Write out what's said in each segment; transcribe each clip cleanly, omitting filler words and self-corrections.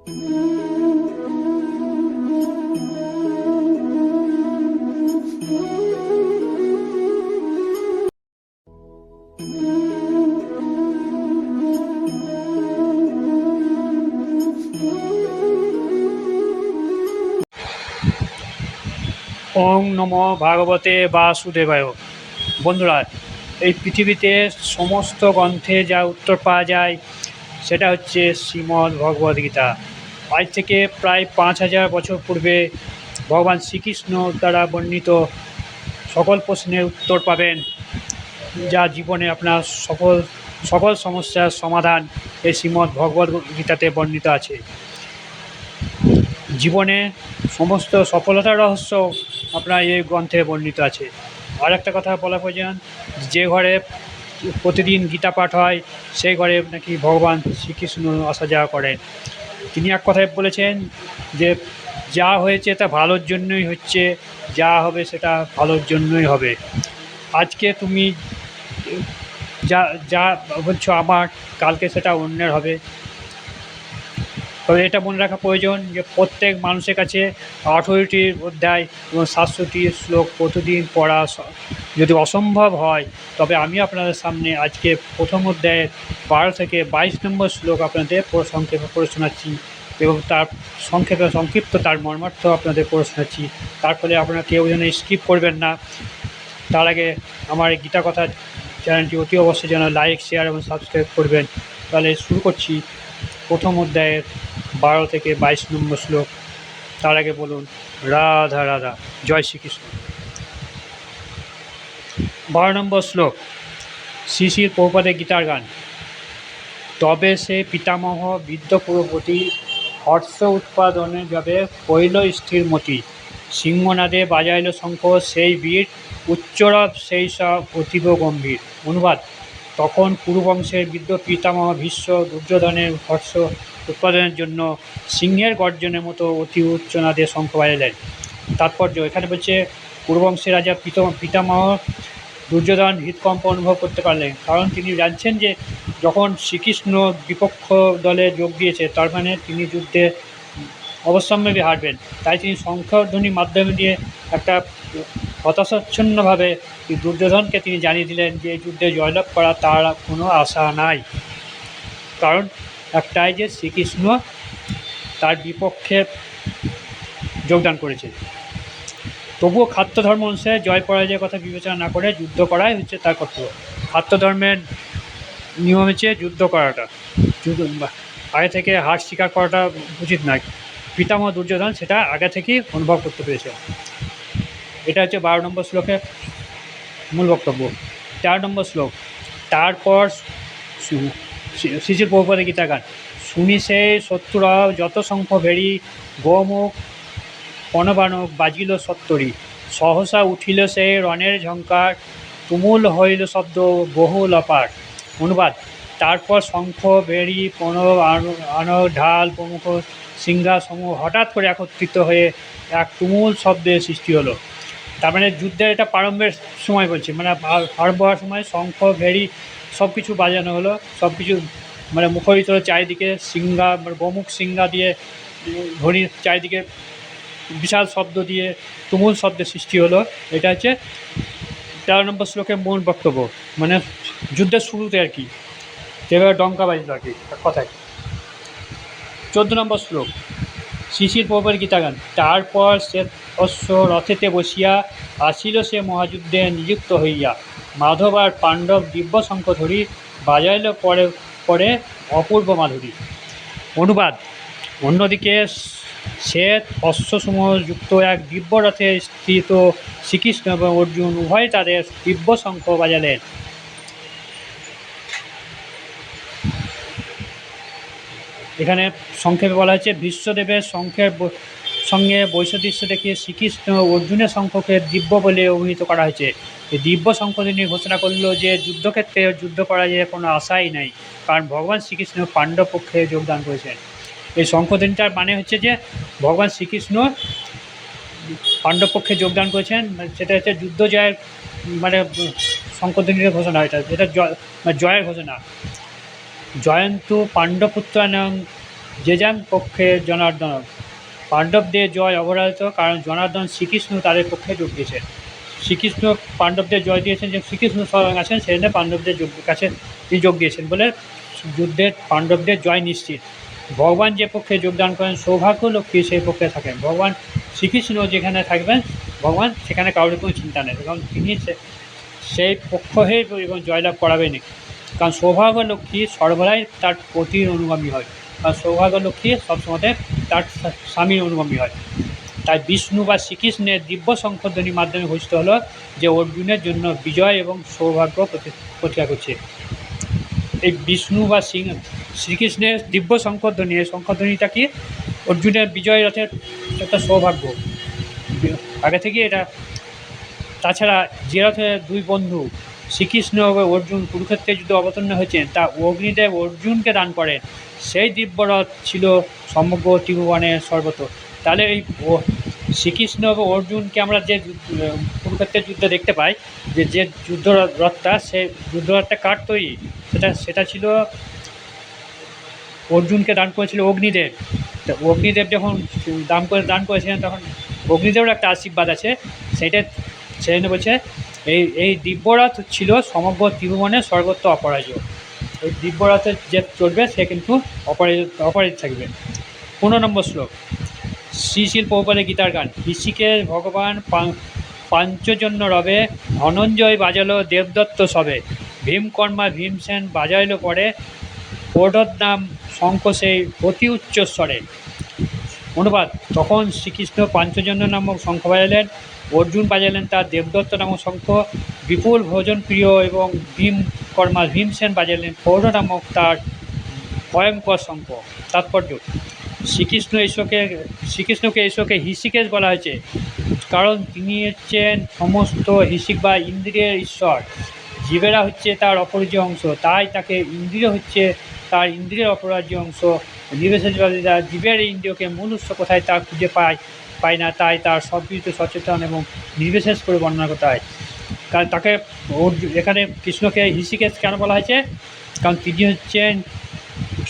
ওং নমো ভাগবতে বাসুদেবায়। বন্ধুরা, এই পৃথিবীতে সমস্ত গ্রন্থে যা উত্তর পাওয়া যায় সেটা হচ্ছে শ্রীমদ্ ভগবদ্গীতা। আজ থেকে প্রায় 5000 বছর পূর্বে ভগবান শ্রীকৃষ্ণ দ্বারা বর্ণিত সকল প্রশ্নের উত্তর পাবেন, যা জীবনে আপনার সকল সমস্যার সমাধান এই শ্রীমদ্ ভগবদ্গীতাতে বর্ণিত আছে। জীবনে সমস্ত সফলতার রহস্য আপনার এই গ্রন্থে বর্ণিত আছে। আর একটা কথা বলা প্রয়োজন, যে ঘরে প্রতিদিন গীতা পাঠ হয় সেই ঘরে নাকি ভগবান শ্রীকৃষ্ণ আসা যাওয়া করেন। তিনি এক কথায় বলেছেন যে যা হয়েছে তা ভালোর জন্যই হচ্ছে, যা হবে সেটা ভালোর জন্যই হবে। আজকে তুমি যা যা বলছো আমার, কালকে সেটা অন্যের হবে। তবে এটা মনে রাখা প্রয়োজন যে প্রত্যেক মানুষের কাছে 18টি অধ্যায় এবং 700টি শ্লোক প্রতিদিন পড়া যদি অসম্ভব হয়, তবে আমি আপনাদের সামনে আজকে প্রথম অধ্যায়ের 12 থেকে 22 নম্বর শ্লোক আপনাদের সংক্ষেপে পড়ে শোনাচ্ছি এবং তার সংক্ষিপ্ত তার মর্মার্থ আপনাদের পড়ে শোনাচ্ছি। তার ফলে আপনারা কেউ যেন স্কিপ করবেন না। তার আগে আমার এই গীতা কথা চ্যানেলটি অতি অবশ্যই যেন লাইক, শেয়ার এবং সাবস্ক্রাইব করবেন। তাহলে শুরু করছি প্রথম অধ্যায়ের 12 থেকে 22 নম্বর শ্লোক। তার আগে বলুন রাধা রাধা, জয় শ্রীকৃষ্ণ। 12 নম্বর শ্লোক, শ্রী শ্রী প্রভুপাদের গীতার গান। তবে সে পিতামহ বৃদ্ধ পুরপতি, হর্ষ উৎপাদনে যাবে কইল স্থির মতি। সিংহনাদে বাজাইল শঙ্খ, সেই বীর উচ্চরব সেই সব অতীব গম্ভীর। অনুবাদ, তখন কুরুবংশের বৃদ্ধ পিতামহ ভীষ্ম দুর্যোধনের হর্ষ উৎপাদনের জন্য সিংহের গর্জনের মতো অতি উচ্চনাদে শঙ্খ বাজালেন। তাৎপর্য, এখানে বলছে কুরুবংশের রাজা পিতামহ দুর্যোধন হৃদকম্প অনুভব করতে পারলেন, কারণ তিনি জানছেন যে যখন শ্রীকৃষ্ণ বিপক্ষ দলে যোগ দিয়েছে তার মানে তিনি যুদ্ধে অবশ্যম্ভাবী হারবেন। তাই তিনি শঙ্খধ্বনির মাধ্যমে দিয়ে একটা হতাশাচ্ছন্নভাবে দুর্যোধনকে তিনি জানিয়ে দিলেন যে এই যুদ্ধে জয়লাভ করা তার কোনো আশা নাই, কারণ একটাই যে শ্রীকৃষ্ণ তার বিপক্ষে যোগদান করেছে। তবুও খাদ্য ধর্ম অনুসারে জয় পরাজয়ের কথা বিবেচনা না করে যুদ্ধ করাই হচ্ছে তার কর্তব্য। খাদ্য ধর্মের নিয়ম হচ্ছে যুদ্ধ করাটা, আগে থেকে হার স্বীকার করাটা উচিত নয়। পিতামহ দুর্যোধন সেটা আগে থেকেই অনুভব করতে পেরেছে। এটা হচ্ছে 12 নম্বর শ্লোকের মূল বক্তব্য। 4 নম্বর শ্লোক, তারপর শ্রী শ্রী প্রভুপাদের গীতা গান। শুনি সে শত্রুরা যত শঙ্খ ভেড়ি, গোমুখ পণবানক বাজিল সত্তরী। সহসা উঠিল সে রণের ঝঙ্কার, তুমুল হইল শব্দ বহুল অপার। অনুবাদ, তারপর শঙ্খ ভেড়ি আনক ঢাল প্রমুখ সিংহাসমূহ হঠাৎ করে একত্রিত হয়ে এক তুমুল শব্দের সৃষ্টি হলো। তার মানে যুদ্ধের এটা প্রারম্ভের সময় বলছে, মানে আরম্ভ হওয়ার সময় শঙ্খ ভেড়ি সব কিছু বাজানো হলো, সব কিছু মানে মুখরিত হলো চারিদিকে। সিংহা মানে গোমুখ সিংহা দিয়ে ধ্বনির চারিদিকে বিশাল শব্দ দিয়ে তুমুল শব্দের সৃষ্টি হলো। এটা হচ্ছে 13 নম্বর শ্লোকের মূল বক্তব্য, মানে যুদ্ধের শুরুতে আর কি, যেভাবে ডঙ্কা বাজল আর কি এক কথায়। 14 নম্বর শ্লোক, শ্রী প্রভুপাদের গীতা গান। তারপর সে অশ্ব রথেতে বসিয়া আসিল সে মহাযুদ্ধে নিযুক্ত হইয়া, মাধব আর পাণ্ডব দিব্য শঙ্খ ধরি, বাজাইল পরে পরে অপূর্ব মাধুরী। অনুবাদ, অন্যদিকে শ্বেত অশ্বসমূহ যুক্ত এক দিব্য রথে স্থিত শ্রীকৃষ্ণ এবং অর্জুন উভয় তাদের দিব্য শঙ্খ বাজালেন। এখানে সংক্ষেপে বলা হয়েছে, ভীষ্মদেবের শঙ্খের সঙ্গে বৈসাদৃশ্য দেখিয়ে শ্রীকৃষ্ণ অর্জুনের শঙ্খকে দিব্য বলে অভিহিত করা হয়েছে। এই দিব্য শঙ্খ তিনি ঘোষণা করল যে যুদ্ধক্ষেত্রে যুদ্ধ করা যে কোনো আশাই নাই, কারণ ভগবান শ্রীকৃষ্ণ পাণ্ডব পক্ষে যোগদান করেছেন। এই শঙ্খধ্বনিটার মানে হচ্ছে যে ভগবান শ্রীকৃষ্ণ পাণ্ডব পক্ষে যোগদান করেছেন, সেটা হচ্ছে যুদ্ধ জয়ের মানে শঙ্খধ্বনির ঘোষণা, এটা জয়ের ঘোষণা। জয়ন্তু পাণ্ডবপুত্রানাং যে যান পক্ষে জনার্দন, পাণ্ডবদের জয় অবরাহিত, কারণ জনার্দন শ্রীকৃষ্ণ তাদের পক্ষে যোগ দিয়েছেন। শ্রীকৃষ্ণ পাণ্ডবদের জয় দিয়েছেন, যে শ্রীকৃষ্ণ স্বয়ং আছেন সেখানে পাণ্ডবদের কাছে তিনি যোগ দিয়েছেন বলে যুদ্ধের পাণ্ডবদের জয় নিশ্চিত। ভগবান যে পক্ষে যোগদান করেন সৌভাগ্য লক্ষ্মী সেই পক্ষে থাকেন। ভগবান শ্রীকৃষ্ণ যেখানে থাকবেন ভগবান সেখানে কারোর কোনো চিন্তা নেই, এবং তিনি সেই পক্ষ হয়ে এবং জয়লাভ করাবেনই। কারণ সৌভাগ্য লক্ষ্মী সর্বদাই তার পতির অনুগামী হয়, কারণ সৌভাগ্য লক্ষ্মী সবসময় তার স্বামীর অনুগামী হয়। তাই বিষ্ণু বা শ্রীকৃষ্ণের দিব্য শঙ্খধ্বনির মাধ্যমে ঘোষিত হলো যে অর্জুনের জন্য বিজয় এবং সৌভাগ্য প্রতীক্ষা করছে। এই বিষ্ণু বা শ্রীকৃষ্ণের দিব্য শঙ্খধ্বনি, এই শঙ্খধ্বনিটা কি অর্জুনের বিজয় রথের একটা সৌভাগ্য আগে থেকে এটা। তাছাড়া যে রথে দুই বন্ধু শ্রীকৃষ্ণ ও অর্জুন কুরুক্ষেত্রের যুদ্ধে অবতীর্ণ হয়েছেন তা অগ্নিদেব অর্জুনকে দান করেন, সেই দিব্যরথ ছিল সমগ্র ত্রিভুবনের সর্বত। তাহলে এই শ্রীকৃষ্ণ ও অর্জুনকে আমরা যে কুরুক্ষেত্রের যুদ্ধে দেখতে পাই, যে যুদ্ধ রথটা, সেই যুদ্ধ রথটা কার তৈরি, সেটা ছিল অর্জুনকে দান করেছিল অগ্নিদেব। তো অগ্নিদেব যখন দান করেছিলেন তখন অগ্নিদেবের একটা আশীর্বাদ আছে, সেটা বলছে এই দিব্যরথ ছিল সমগ্র ত্রিভুবনের সর্বত্র অপরাজয়। এই দিব্যরথে যে চলবে সে কিন্তু অপরাজিত থাকবে। 15 নম্বর শ্লোক, শ্রীশিল প্রভুপাদের গীতার গান। ঋষিকেশ ভগবান পাঞ্চজন্য রবে, ধনঞ্জয় বাজালো দেবদত্ত সবে, ভীমকর্মা ভীমসেন বাজাইল পরে, নাম শঙ্খ সেই অতি উচ্চস্বরে। অনুবাদ, তখন শ্রীকৃষ্ণ পাঞ্চজন্য নামক শঙ্খ বাজালেন, অর্জুন বাজালেন তার দেবদত্ত নামক শঙ্খ, বিপুল ভোজন প্রিয় এবং ভীমকর্মা ভীমসেন বাজালেন পৌর নামক তার ভয়ঙ্কর শঙ্খ। তাৎপর্য, শ্রীকৃষ্ণকে ঈশ্বরকে ঋষিকেশ বলা হয়েছে কারণ তিনি হচ্ছেন সমস্ত ঋষিক বা ইন্দ্রিয়ের ঈশ্বর। জীবেরা হচ্ছে তার অপরিজ্য অংশ, তাই তাকে ইন্দ্রিয় হচ্ছে তার ইন্দ্রিয়ের অপরাজ্য অংশ। নির্বিশেষবাদীরা জীবের ইন্দ্রিয়কে মূল উৎস কোথায় তা খুঁজে পায় না, তাই তার সব কিছু সচেতন এবং নির্বিশেষ করে বর্ণনা করতে হয়। কারণ তাকে এখানে কৃষ্ণকে ঋষিকেশ কেন বলা হয়েছে, কারণ তিনি হচ্ছেন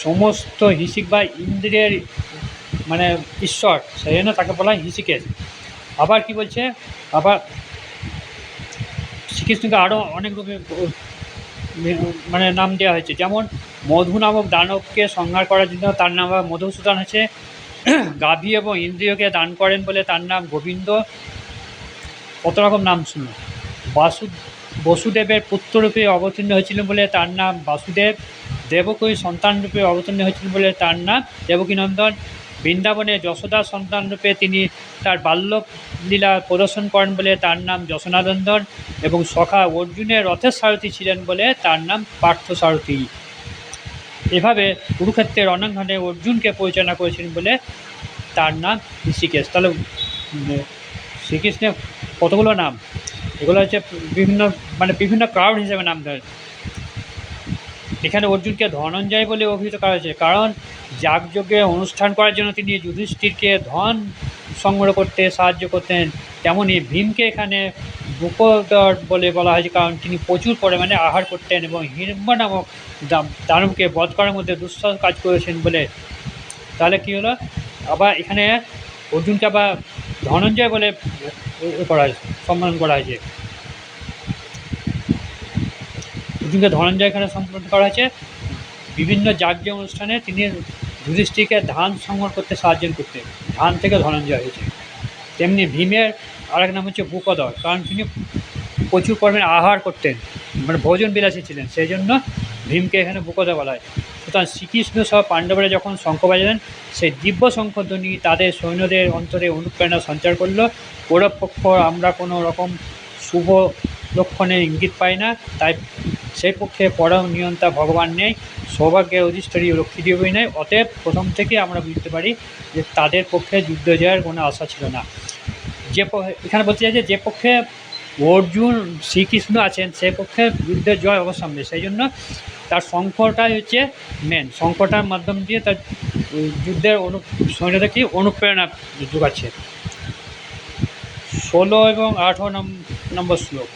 সমস্ত ঋষিক বা ইন্দ্রিয়ের মানে ঈশ্বর, সেই জন্য তাকে বলা হয় ঋষিকেশ। আবার কি বলছে, আবার শ্রীকৃষ্ণকে আরও অনেক রূপে মানে নাম দেওয়া হয়েছে, যেমন মধু নামক দানবকে সংহার করার জন্য তার নাম মধুসূদন হয়েছে, গাভী এবং ইন্দ্রিয়কে দান করেন বলে তার নাম গোবিন্দ। কত রকম নাম শুনুন। বসুদেবের পুত্ররূপে অবতীর্ণ হয়েছিলেন বলে তার নাম বাসুদেব। দেবকীর সন্তানরূপে অবতীর্ণ হয়েছিলেন বলে তার নাম দেবকীনন্দন। বৃন্দাবনে যশোদার সন্তানরূপে তিনি তার বাল্যলীলা প্রদর্শন করেন বলে তার নাম যশোনানন্দন, এবং সখা অর্জুনের রথের সারথি ছিলেন বলে তার নাম পার্থসারথী। এভাবে কুরুক্ষেত্রের রণাঙ্গনে অর্জুনকে পরিচালনা করেছিলেন বলে তার নাম ঋষিকেশ। তাহলে শ্রীকৃষ্ণের কতগুলো নাম, এগুলো হচ্ছে বিভিন্ন কারণ হিসেবে নাম দেয়। এখানে অর্জুনকে ধনঞ্জয় বলে অভিহিত করা হয়েছে, কারণ যাগযজ্ঞে অনুষ্ঠান করার জন্য তিনি যুধিষ্ঠিরকে ধন সংগ্রহ করতে সাহায্য করতেন। তেমনই ভীমকে এখানে ভূপদর বলে বলা হয়েছে, কারণ তিনি প্রচুর পরিমাণে আহার করতেন এবং হিড়ম্ব নামক দানবকে বধ করার মধ্যে দুঃসাহস কাজ করেছেন বলে। তাহলে কী হলো, আবার এখানে অর্জুনকে আবার ধনঞ্জয় বলে করা হয়েছে, সম্বোধন করা হয়েছে। অর্জুনকে ধনঞ্জয় এখানে সম্বোধন করা হয়েছে। বিভিন্ন যাজ্ঞ অনুষ্ঠানে তিনি যুধিষ্ঠিরকে ধান সংগ্রহ করতে সাহায্য করতেন, ধান থেকে ধনঞ্জয় হয়েছে। তেমনি ভীমের আরেক নাম হচ্ছে ভূপদর, কারণ তিনি প্রচুর পরিমাণে আহার করতেন, ভোজন বিলাসী ছিলেন, সেই জন্য ভীমকে এখানে ভূপদর বলা হয়। সুতরাং শ্রীকৃষ্ণ সহ পাণ্ডবরা যখন শঙ্খ বাজালেন, সেই দিব্য শঙ্খধ্বনি তাদের সৈন্যদের অন্তরে অনুপ্রেরণা সঞ্চার করল। কৌরব পক্ষ আমরা কোনো রকম শুভ লক্ষণের ইঙ্গিত পাই না, তাই সেই পক্ষে পরম নিয়ন্তা ভগবান নেই, সৌভাগ্যের অধিষ্ঠারী লক্ষ্মীদেবী নেই। অতএব প্রথম থেকে আমরা বুঝতে পারি যে তাদের পক্ষে যুদ্ধ জয়ের কোনো আশা ছিল না। এখানে বলতে চাইছে যে পক্ষে অর্জুন শ্রীকৃষ্ণ আছেন সেই পক্ষে যুদ্ধের জয় অবশ্যম্ভাবী, সেই জন্য তার শঙ্খটাই হচ্ছে মেন, শঙ্খটার মাধ্যম দিয়ে তার যুদ্ধের সৈন্যদেরকে অনুপ্রেরণা যোগাচ্ছে। 16 এবং 18 নম্বর শ্লোক,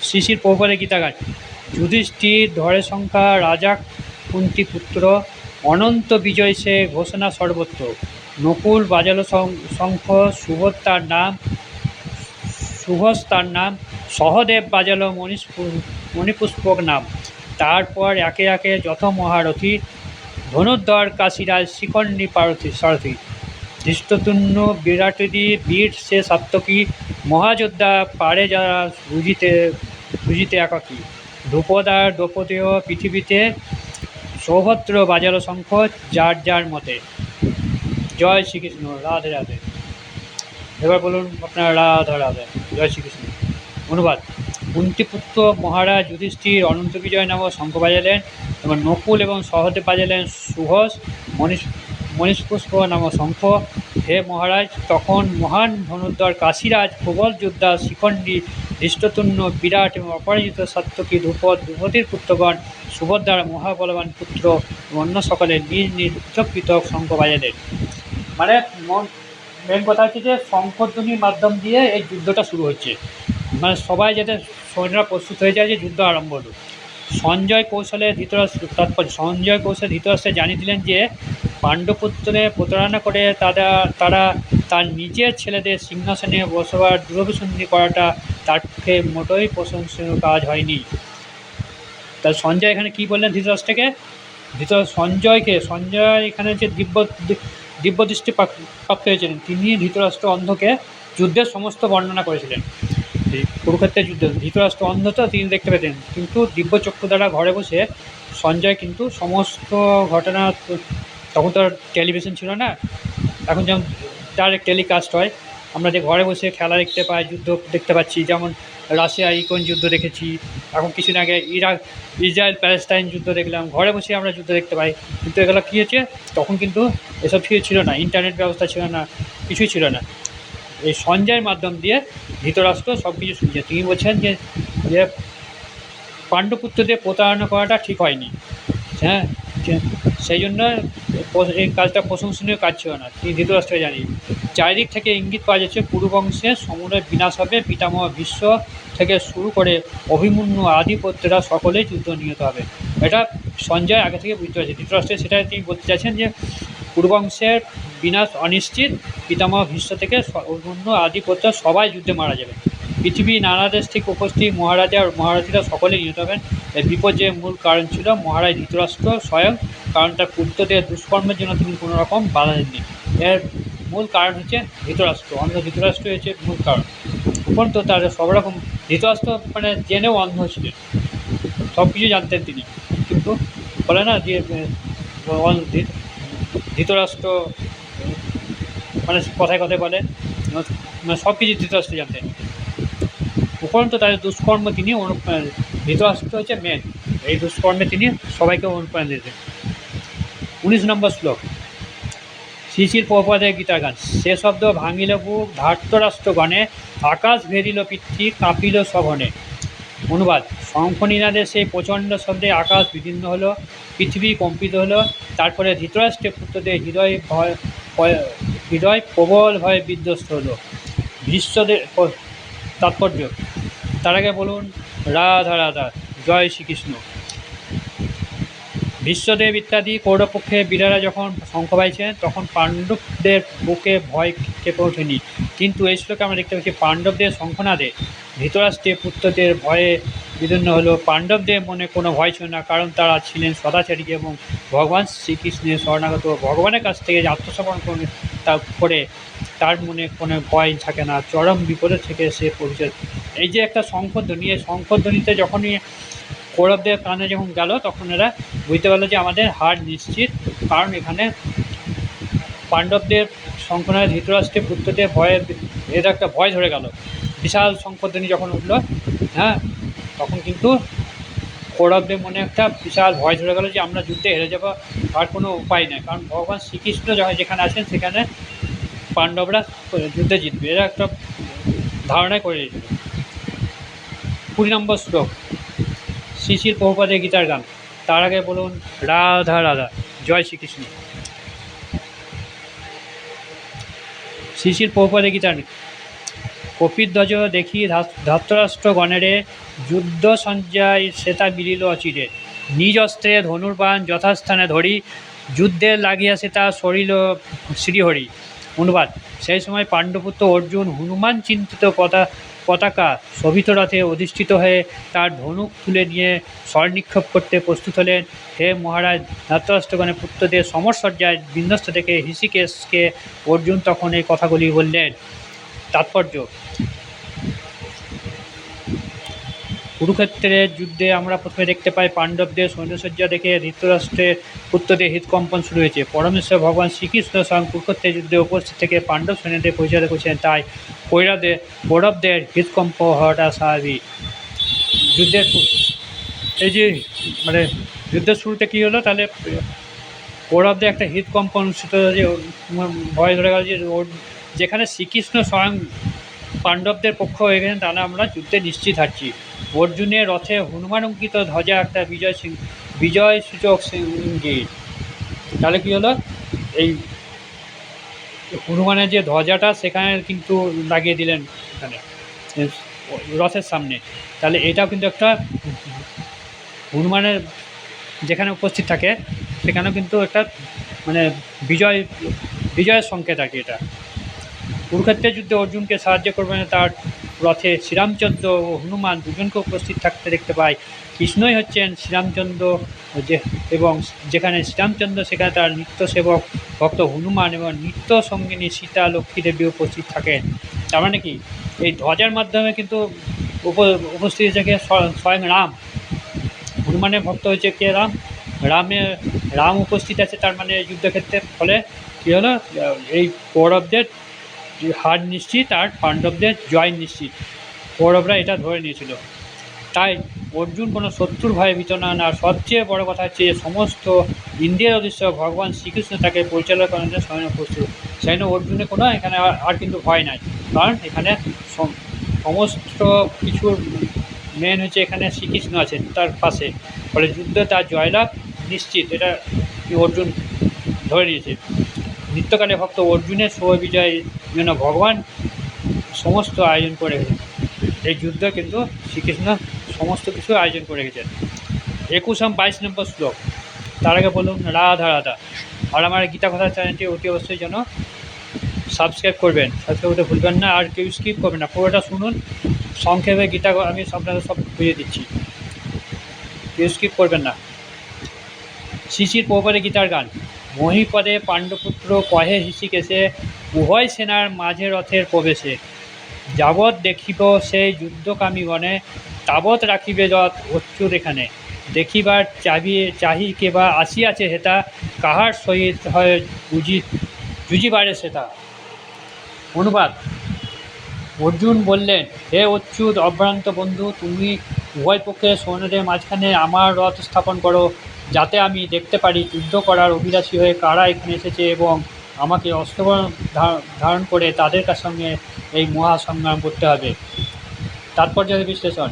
শ্রীশিল প্রভুপাদের গীতাগান। যুধিষ্ঠির ধরে সংখ্যা রাজা কুন্তি পুত্র, অনন্ত বিজয় সে ঘোষণা সর্বত্র। নকুল বাজালো শঙ্খ, সুভস তার নাম, সহদেব বাজালো মণিপুষ্পক নাম। তারপর একে একে যত মহারথী, ধনুর্ধর কাশীরাজ শিখণ্ডী সারথী, ধৃষ্টতুন্য বিরাটদি বীর সে সাত্তকী, মহাযোদ্ধা পারে যারা বুঝিতে বুঝিতে একাকী। ধ্রুপদার দ্রৌপদেয় পৃথিবীতে, সৌভদ্র বাজালো শঙ্খ যার যার মতে। জয় শ্রীকৃষ্ণ, রাধে রাধে। এবার বলুন আপনার রাধা রাধে। জয় শ্রীকৃষ্ণ। অনুবাদ: কুন্তিপুত্র মহারাজ যুধিষ্ঠির অনন্ত বিজয় নামক শঙ্খ বাজালেন এবং নকুল এবং সহদেব বাজালেন সুহস মণিপুষ্প নামক শঙ্খ। হে মহারাজ, তখন মহান ধনুর্ধর কাশীরাজ, প্রবল যোদ্ধা শিখণ্ডী, ধৃষ্টতুন্য বিরাট এবং অপরাজিত সাত্তকী দ্রৌপদীর পুত্রগণ, সুভদ্রার মহাবলবান পুত্র এবং অন্য সকলে নিজ নিজ পৃথক পৃথক শঙ্খ বাজালেন। মানে মেন কথা হচ্ছে যে শঙ্খধ্বনির মাধ্যম দিয়ে এই যুদ্ধটা শুরু হচ্ছে, মানে সবাই যাতে সৈন্যরা প্রস্তুত হয়ে যায় যে যুদ্ধ আরম্ভ হলো। সঞ্জয় কৌশলে ধৃতরাষ্ট্রে জানিয়ে দিলেন যে পাণ্ডবপুত্রে প্রতারণা করে তারা তার নিজের ছেলেদের সিংহাসনে বসবার দূরভিসন্ধি করাটা তার পক্ষে মোটেই প্রশংসনীয় কাজ হয়নি। তা সঞ্জয় এখানে কি বললেন ধৃতরাষ্ট্রকে? সঞ্জয় এখানে যে দিব্যদৃষ্টি প্রাপ্ত হয়েছিলেন, তিনি ধৃতরাষ্ট্র অন্ধকে যুদ্ধের সমস্ত বর্ণনা করেছিলেন। এই কুরুক্ষেত্রের যুদ্ধে ধৃতরাষ্ট্র অন্ধ তো, তিনি দেখতে পেতেন, কিন্তু দিব্যচক্ষু দ্বারা ঘরে বসে সঞ্জয় কিন্তু সমস্ত ঘটনা, তখন তো টেলিভিশন ছিল না, এখন যেমন ডাইরেক্ট টেলিকাস্ট হয়, আমরা যে ঘরে বসে খেলা দেখতে পাই, যুদ্ধ দেখতে পাচ্ছি, যেমন রাশিয়া ইউক্রেন যুদ্ধ দেখেছি, এখন কিছুদিন আগে ইসরায়েল প্যালেস্টাইন যুদ্ধ দেখলাম, ঘরে বসে আমরা যুদ্ধ দেখতে পাই। কিন্তু এগুলো কী হচ্ছে, তখন কিন্তু এসব কিছু ছিল না, ইন্টারনেট ব্যবস্থা ছিল না, কিছুই ছিল না। এই সঞ্জয়ের মাধ্যম দিয়ে ধৃতরাষ্ট্র সব কিছু শুনছে। তিনি বলছেন যে পাণ্ডবপুত্রদের প্রতারণা করাটা ঠিক হয়নি, হ্যাঁ, সেই জন্য এই কাজটা প্রশংসনীয় কাজ ছিল না, তিনি ধৃতরাষ্ট্রকে জানিয়ে। চারিদিক থেকে ইঙ্গিত পাওয়া যাচ্ছে কুরুবংশের সমূলে বিনাশ হবে, পিতামহ ভীষ্ম থেকে শুরু করে অভিমন্যু আদিপত্যরা সকলেই যুদ্ধ নিহত হবে। এটা সঞ্জয় আগে থেকে বুঝতে পারছে। ধৃতরাষ্ট্রের সেটা তিনি বলতে চাইছেন যে কুরুবংশের বিনাশ অনিশ্চিত, পিতামহ ভীষ্ম থেকে অভিমন্যু আদিপত্য সবাই যুদ্ধে মারা যাবে, পৃথিবীর নানা দেশ থেকে উপস্থিত মহারাজা আর মহারাজীরা সকলে নিহত হবেন। এর বিপর্যয়ের মূল কারণ ছিল মহারাজ ধৃতরাষ্ট্র স্বয়ং, কারণ তার পুত্রদের দুষ্কর্মের জন্য তিনি কোনো রকম বাধা দেননি। এর মূল কারণ হচ্ছে ধৃতরাষ্ট্র, অন্ধ ধৃতরাষ্ট্র হচ্ছে মূল কারণ। উপরন্ত তার সব রকম ধৃতরাষ্ট্র মানে জেনেও অন্ধ ছিলেন, সব কিছু জানতেন তিনি, কিন্তু বলে না যে ধৃতরাষ্ট্র মানে কথায় কথায় বলে মানে সব কিছু ধৃতরাষ্ট্র জানতেন। উপরন্ত তাদের দুষ্কর্ম তিনি ধৃতরাষ্ট্র হচ্ছে মেন, এই দুষ্কর্মে তিনি সবাইকে অনুপ্রাণ দিতেন। 19 নম্বর শ্লোক, শ্রীশিল প্রভুপাদের গীতার গান। সে শব্দ ভাঙিল বুক ধার্তরাষ্ট্রগণে, আকাশ ভেরিল পৃথ্বী কাঁপিল সঘনে। অনুবাদ: শঙ্খনিনাদে সেই প্রচণ্ড শব্দে আকাশ বিদীর্ণ হলো, পৃথিবী কম্পিত হলো। তারপরে ধৃতরাষ্ট্রের পুত্রদের হৃদয় প্রবল ভয়ে বিধ্বস্ত হলো। ভীষ্মদের তাৎপর্য, তার আগে বলুন রাধা রাধা। জয় শ্রীকৃষ্ণ। ভীষ্মদেব ইত্যাদি কৌরবপক্ষে বীরেরা যখন শঙ্খ বাইছেন, তখন পাণ্ডবদের বুকে ভয় কেঁপে ওঠেনি। কিন্তু এই শ্লোকে আমরা দেখতে পাচ্ছি পাণ্ডবদের শঙ্খনাদে ধৃতরাষ্ট্রের পুত্রদের ভয়ে বিদীর্ণ হলো। পাণ্ডবদের মনে কোনো ভয় ছিল না, কারণ তারা ছিলেন সদাচারী এবং ভগবান শ্রীকৃষ্ণের শরণাগত। ভগবানের কাছ থেকে যে আত্মসমর্পণ করে তার মনে কোনো ভয় থাকে না, চরম বিপদের থেকে সে পরিচয়। এই যে একটা শঙ্খধ্বনি, এই শঙ্খধ্বনিতে যখনই কৌরবদের কানে যখন গেল, তখন এরা বুঝতে পারলো যে আমাদের হার নিশ্চিত, কারণ এখানে পাণ্ডবদের শঙ্খনাদে ধৃতরাষ্ট্রের পুত্রদের ভয়ে এদের একটা ভয় ধরে গেল। বিশাল শঙ্খধ্বনি যখন উঠলো, হ্যাঁ, তখন কিন্তু কৌরবদের মনে একটা বিশাল ভয় ধরে গেল যে আমরা যুদ্ধে হেরে যাবো, আর কোনো উপায় নেই, কারণ ভগবান শ্রীকৃষ্ণ যেখানে আছেন সেখানে পাণ্ডবরা যুদ্ধে জিতবে, এরা একটা ধারণায় করে দিয়েছিল। 20 নম্বর শ্লোক, শ্রীশিল প্রভুপাদের গীতার গান। তার আগে বলুন রাধা রাধা। জয় শ্রীকৃষ্ণ। শ্রীশিল প্রভুপাদের গীতার। কপিধ্বজ দেখি ধার্তরাষ্ট্রগণেরে, যুদ্ধ সঞ্জয় শ্বেতা মিলিল অচিরে, নিজ অস্ত্রে ধনুর্বাণ যথাস্থানে ধরি, যুদ্ধে লাগিয়াছে তার শরীর শ্রীহরি। অনুবাদ: সেই সময় পাণ্ডপুত্র অর্জুন হনুমান চিন্তিত পতাকা শোভিত রথে অধিষ্ঠিত হয়ে তার ধনুক তুলে নিয়ে স্বরনিক্ষেপ করতে প্রস্তুত হলেন। হে মহারাজ, ধাতরাষ্ট্রগণের পুত্রদের সমরসজ্জায় বিন্যস্ত থেকে হৃষিকেশকে অর্জুন তখন এই কথাগুলি বললেন। তাৎপর্য: কুরুক্ষেত্রের যুদ্ধে আমরা প্রথমে দেখতে পাই পাণ্ডবদের সৈন্যসজ্জা দেখে ধৃতরাষ্ট্রের পুত্রদের হৃদকম্পন শুরু হয়েছে। পরমেশ্বর ভগবান শ্রীকৃষ্ণ স্বয়ং কুরুক্ষেত্রের যুদ্ধে উপস্থিত থেকে পাণ্ডব সৈন্যদের পরিচালিত করেছেন, তাই কৌরবদের হৃদকম্প হওয়াটা স্বাভাবিক। যুদ্ধের এই যে মানে যুদ্ধের শুরুতে কী হলো, তাহলে কৌরবদের একটা হৃদকম্প অনুষ্ঠিত যে ভয় ধরে গেল যে যেখানে শ্রীকৃষ্ণ স্বয়ং পাণ্ডবদের পক্ষ হয়ে গেছেন, তাহলে আমরা যুদ্ধে নিশ্চিত হারছি। অর্জুনের রথে হনুমান অঙ্কিত ধ্বজা একটা বিজয় সূচক ইঙ্গিত। তাহলে কী হলো, এই হনুমানের যে ধ্বজাটা সেখানে কিন্তু লাগিয়ে দিলেন এখানে রথের সামনে। তাহলে এটাও কিন্তু একটা হনুমানের যেখানে উপস্থিত থাকে সেখানেও কিন্তু একটা মানে বিজয়ের সংকেত আর কি। এটা কুরুক্ষেত্রের যুদ্ধে অর্জুনকে সাহায্য করবেন তার রথে শ্রীরামচন্দ্র ও হনুমান দুজনকে উপস্থিত থাকতে দেখতে পাই। কৃষ্ণই হচ্ছেন শ্রীরামচন্দ্র, এবং যেখানে শ্রীরামচন্দ্র সেখানে তার নিত্য সেবক ভক্ত হনুমান এবং নিত্য সঙ্গিনী সীতা লক্ষ্মী দেবী উপস্থিত থাকেন। তার মানে কি, এই ধ্বজার মাধ্যমে কিন্তু উপস্থিত থেকে স্বয়ং রাম। হনুমানের ভক্ত হচ্ছে কে? রাম উপস্থিত আছে, তার মানে যুদ্ধক্ষেত্রের ফলে কী হলো, এই কৌরবদের হার নিশ্চিত আর পাণ্ডবদের জয় নিশ্চিত। কৌরবরা এটা ধরে নিয়েছিল। তাই অর্জুন কোনো শত্রুর ভয়ে ভীত নন। আর সবচেয়ে বড় কথা হচ্ছে যে সমস্ত ইন্দ্রিয়ের অধীশ্বর ভগবান শ্রীকৃষ্ণ তাকে পরিচালনা করেন স্বয়ং উপস্থিত। সেই জন্য অর্জুনের কোনো এখানে আর কিন্তু ভয় নাই, কারণ এখানে সমস্ত কিছুর মেন হচ্ছে এখানে শ্রীকৃষ্ণ আছেন তার পাশে। ফলে যুদ্ধে তার জয়লাভ নিশ্চিত, এটা অর্জুন ধরে নিয়েছে। নিত্যকালে ভক্ত অর্জুনের শুভ বিজয়ের জন্য ভগবান সমস্ত আয়োজন করে রেখেছেন। এই যুদ্ধে কিন্তু শ্রীকৃষ্ণ সমস্ত কিছু আয়োজন করে রেখেছেন। 21-22 নম্বর শ্লোক। তার আগে বলুন রাধা রাধা। আর আমার গীতা কথা চ্যানেলটি অতি অবশ্যই যেন সাবস্ক্রাইব করবেন, সাবস্ক্রাইব করতে ভুলবেন না, আর কেউ স্কিপ করবেন না, পুরোটা শুনুন। সংক্ষেপে গীতা আমি আপনাদের সব বুঝিয়ে দিচ্ছি, কেউ স্কিপ করবেন না। শিশির প্রভুপাদের গীতার গান। মহীপদে পাণ্ডপুত্র কহে হৃষিকেশে, উভয় সেনার মাঝে রথের প্রবেশে। যাবৎ দেখিব সেই যুদ্ধকামী গণে, তাবৎ রাখিবে রথ অচ্যুত এখানে। দেখিবার চাহি কেবা আসিয়াছে হেতা, কাহার সহিত হয় জুজিবারে সেটা। অনুবাদ: অর্জুন বললেন, হে অচ্যুত অভ্রান্ত বন্ধু, তুমি উভয় পক্ষের সৈন্যদের মাঝখানে আমার রথ স্থাপন করো, যাতে আমি দেখতে পারি যুদ্ধ করার অভিলাষী হয়ে কারা এখানে এসেছে এবং আমাকে অস্ত্র ধারণ করে তাদের সঙ্গে এই মহাসংগ্রাম করতে হবে। তাৎপর্য বিশ্লেষণ।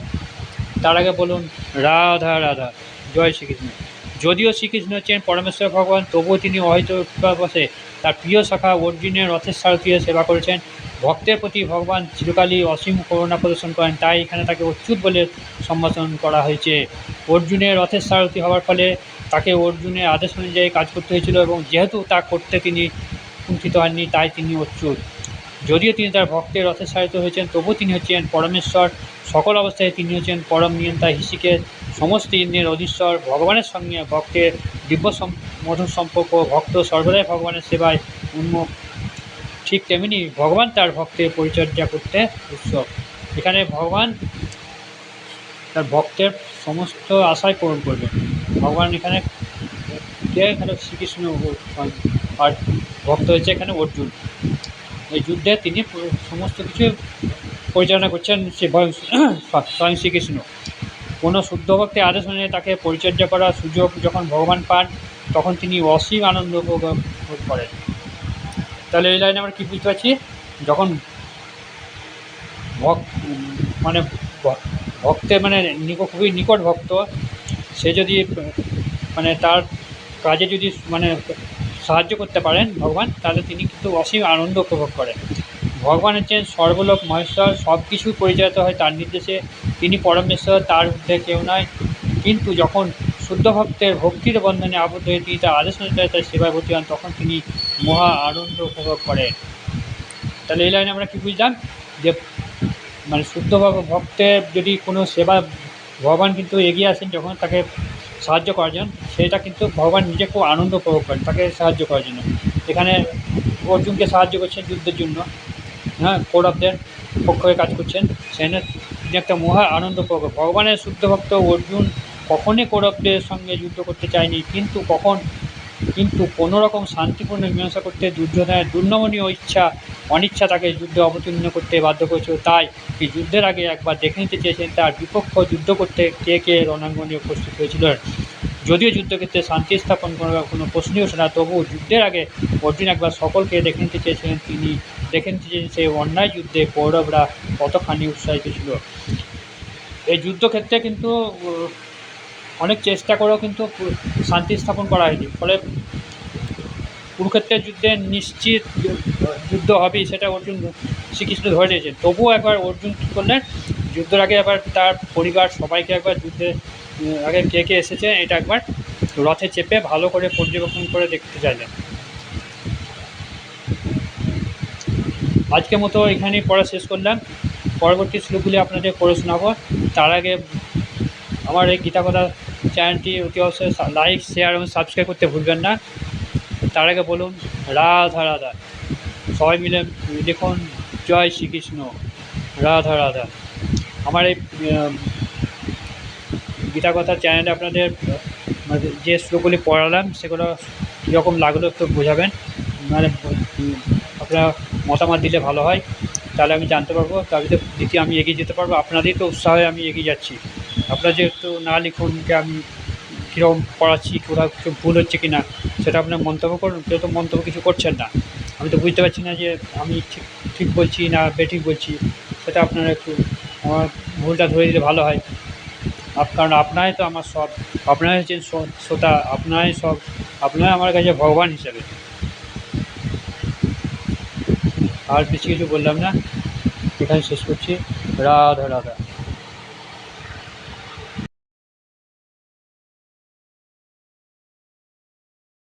তার আগে বলুন রাধা রাধা। জয় শ্রীকৃষ্ণ। যদিও শ্রীকৃষ্ণ হচ্ছেন পরমেশ্বর ভগবান, তবুও তিনি অহৈত বসে তার প্রিয় শাখা অর্জুনের রথের সারথী সেবা করেছেন। ভক্তের প্রতি ভগবান চিরকালই অসীম করুণা প্রদর্শন করেন, তাই এখানে তাকে অচ্যুত বলে সম্বোধন করা হয়েছে। অর্জুনের রথের সারথী হওয়ার ফলে তাকে অর্জুনের আদেশ অনুযায়ী কাজ করতে হয়েছিল, এবং যেহেতু তা করতে তিনি কুণ্ঠিত হননি, তাই তিনি অচ্যুত। যদিও তিনি তার ভক্তের রথের সারথী হয়েছেন, তবুও তিনি হচ্ছেন পরমেশ্বর। সকল অবস্থায় তিনি হচ্ছেন পরম নিয়ন্তা হৃষিকেশ, সমস্ত ইন্দ্রিয়ের অধীশ্বর। ভগবানের সঙ্গে ভক্তের দিব্য মধুর সম্পর্ক, ভক্ত সর্বদাই ভগবানের সেবায় উন্মুখ। ঠিক তেমনি ভগবান তার ভক্তের পরিচর্যা করতে উৎসুক। এখানে ভগবান তার ভক্তের সমস্ত আশাই পূরণ করবেন। ভগবান এখানে শ্রীকৃষ্ণ, আর ভক্ত হচ্ছে এখানে অর্জুন। এই যুদ্ধে তিনি সমস্ত কিছু পরিচালনা করছেন স্বয়ং শ্রীকৃষ্ণ। কোনো শুদ্ধ ভক্তের আদেশ অনুযায়ী তাকে পরিচর্যা করার সুযোগ যখন ভগবান পান, তখন তিনি অসীম আনন্দ উপভোগ করেন। তাহলে এই লাইনে আমরা কী বুঝতে পারছি, যখন ভক্তের খুবই নিকট ভক্ত, সে যদি তার কাজে যদি সাহায্য করতে পারেন ভগবান, তাহলে তিনি কিন্তু অসীম আনন্দ উপভোগ করেন। ভগবান হচ্ছেন সর্বলোক মহেশ্বর, সব কিছু পরিচালিত হয় তার নির্দেশে। তিনি পরমেশ্বর, তার ঊর্ধ্বে কেউ নয়। কিন্তু যখন শুদ্ধ ভক্তের ভক্তির বন্ধনে আবদ্ধ হয়ে তিনি তার আদেশ অনুযায়ী তার সেবায় ভর্তি হন, তখন তিনি মহা আনন্দ উপভোগ করেন। তাহলে এই লাইনে আমরা কী বুঝলাম, যে মানে শুদ্ধ ভক্তের যদি কোনো সেবা, ভগবান কিন্তু এগিয়ে আসেন যখন তাকে সাহায্য করার জন্য, সেটা কিন্তু ভগবান নিজে খুব আনন্দ উপভোগ করেন তাকে সাহায্য করার জন্য। এখানে অর্জুনকে সাহায্য করছেন যুদ্ধের জন্য, হ্যাঁ, কৌরবদের পক্ষ হয়ে কাজ করছেন, সেখানে তিনি একটা মহা আনন্দ উপভোগ। ভগবানের শুদ্ধ ভক্ত অর্জুন কখনই কৌরবদের সঙ্গে যুদ্ধ করতে চায়নি, কিন্তু কোনো রকম শান্তিপূর্ণ মীমাংসা করতে দুর্যোধনের দুর্নমনীয় অনিচ্ছা তাকে যুদ্ধে অবতীর্ণ করতে বাধ্য করেছিল। তাই এই যুদ্ধের আগে একবার দেখে নিতে চেয়েছেন তার বিপক্ষ যুদ্ধ করতে কে কে রণাঙ্গনে উপস্থিত হয়েছিলেন। যদিও যুদ্ধক্ষেত্রে শান্তি স্থাপন করার কোনো প্রশ্নই ওঠে না, তবুও যুদ্ধের আগে অর্জুন একবার সকলকে দেখে নিতে চেয়েছিলেন। তিনি দেখে নিতে চেয়েছেন সেই অন্যায় যুদ্ধে কৌরবরা কতখানি উৎসাহিত ছিল। এই যুদ্ধক্ষেত্রে কিন্তু অনেক চেষ্টা করেও কিন্তু শান্তি স্থাপন করা হয়নি, ফলে কুরুক্ষেত্রের যুদ্ধে নিশ্চিত যুদ্ধ হবেই, সেটা অর্জুন শ্রীকৃষ্ণ ধরে নিয়েছেন। তবুও একবার অর্জুন কী করলেন, যুদ্ধের আগে একবার তার পরিবার সবাইকে একবার যুদ্ধের আগে কে কে এসেছে এটা একবার রথে চেপে ভালো করে পর্যবেক্ষণ করে দেখতে চাইলেন। আজকের মতো এখানেই পড়া শেষ করলাম। পরবর্তী শ্লোকগুলি আপনাদের পড়ে শোনাবো। তার আগে আমার এই গীতা কথা চ্যানেলটি অতি অবশ্যই লাইক, শেয়ার এবং সাবস্ক্রাইব করতে ভুলবেন না। তার আগে বলুন রাধা রাধা, সবাই মিলে দেখুন জয় শ্রীকৃষ্ণ, রাধা রাধা। আমার এই গীতা কথা চ্যানেলে আপনাদের যে শ্লোকগুলি পড়ালাম সেগুলো কীরকম লাগলো একটু বোঝাবেন, মানে আপনারা মতামত দিলে ভালো হয়, তাহলে আমি জানতে পারবো, তার ভিতরে দ্বিতীয় আমি এগিয়ে যেতে পারবো। আপনাদেরই তো উৎসাহে আমি এগিয়ে যাচ্ছি। আপনারা যেহেতু না লিখুন যে আমি কীরকম পড়াচ্ছি, কোথাও কিছু ভুল হচ্ছে কি না সেটা আপনার মন্তব্য করুন। কেউ তো মন্তব্য কিছু করছেন না, আমি তো বুঝতে পারছি না যে আমি ঠিক বলছি না বেঠিক বলছি। সেটা আপনারা একটু আমার ভুলটা ধরে দিলে ভালো হয়। কারণ আপনারাই তো আমার সব, আপনারাই হচ্ছেন শ্রোতা, আপনারাই সব, আপনারাই আমার কাছে ভগবান হিসাবে। আর বেশি কিছু বললাম না, এখানে শেষ করছি। রাধা রাধা।